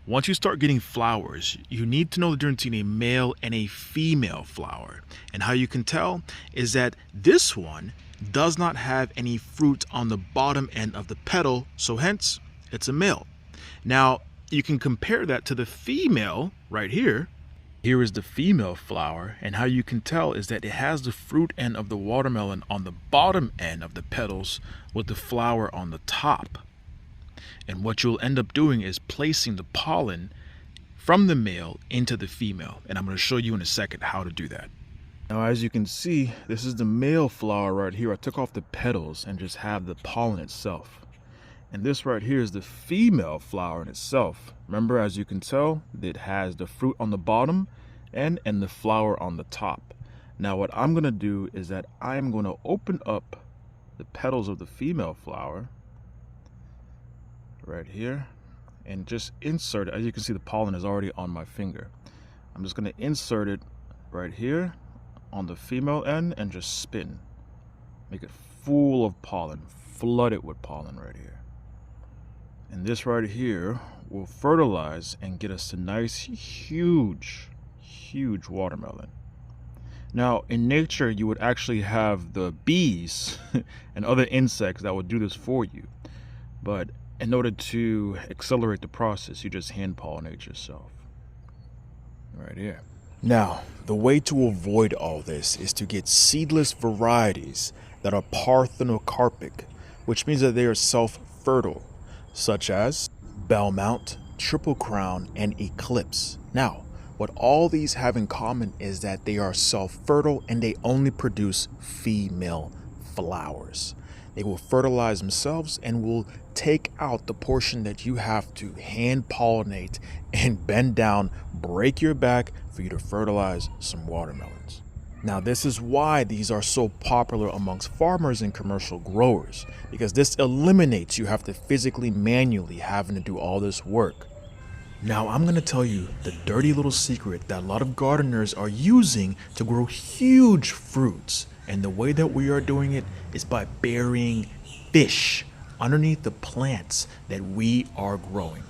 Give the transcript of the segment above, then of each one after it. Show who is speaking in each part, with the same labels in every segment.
Speaker 1: once you start getting flowers, you need to know the difference between a male and a female flower. And how you can tell is that this one does not have any fruit on the bottom end of the petal, so hence it's a male. Now, you can compare that to the female right here. Here is the female flower, and how you can tell is that it has the fruit end of the watermelon on the bottom end of the petals with the flower on the top. And what you'll end up doing is placing the pollen from the male into the female. And I'm going to show you in a second how to do that. Now, as you can see, this is the male flower right here. I took off the petals and just have the pollen itself. And this right here is the female flower in itself. Remember, as you can tell, it has the fruit on the bottom and the flower on the top. Now, what I'm going to do is that I'm going to open up the petals of the female flower right here and just insert it. As you can see, the pollen is already on my finger. I'm just going to insert it right here on the female end and just spin. Make it full of pollen, flood it with pollen right here. And this right here will fertilize and get us a nice, huge watermelon. Now, in nature, you would actually have the bees and other insects that would do this for you. But in order to accelerate the process, you just hand pollinate yourself. Right here. Now, the way to avoid all this is to get seedless varieties that are parthenocarpic, which means that they are self-fertile, such as Belmont, Triple Crown, and Eclipse. Now, what all these have in common is that they are self-fertile and they only produce female flowers. They will fertilize themselves and will take out the portion that you have to hand pollinate and bend down, break your back for you to fertilize some watermelons. Now, this is why these are so popular amongst farmers and commercial growers, because this eliminates you have to physically, manually having to do all this work. Now, I'm going to tell you the dirty little secret that a lot of gardeners are using to grow huge fruits. And the way that we are doing it is by burying fish underneath the plants that we are growing.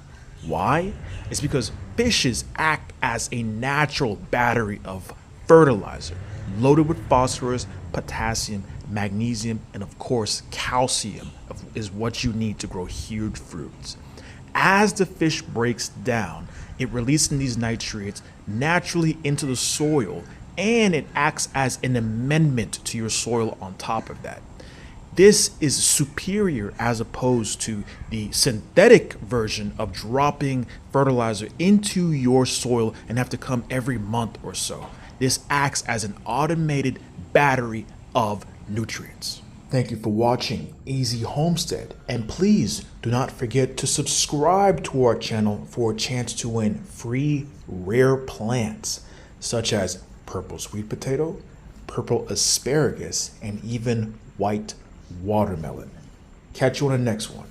Speaker 1: Why? It's because fishes act as a natural battery of fertilizer, loaded with phosphorus, potassium, magnesium, and of course calcium is what you need to grow huge fruits. As the fish breaks down, it releases these nitrates naturally into the soil, and it acts as an amendment to your soil on top of that. This is superior as opposed to the synthetic version of dropping fertilizer into your soil and have to come every month or so. This acts as an automated battery of nutrients. Thank you for watching Easy Homestead, and please do not forget to subscribe to our channel for a chance to win free rare plants such as purple sweet potato, purple asparagus, and even white watermelon. Catch you on the next one.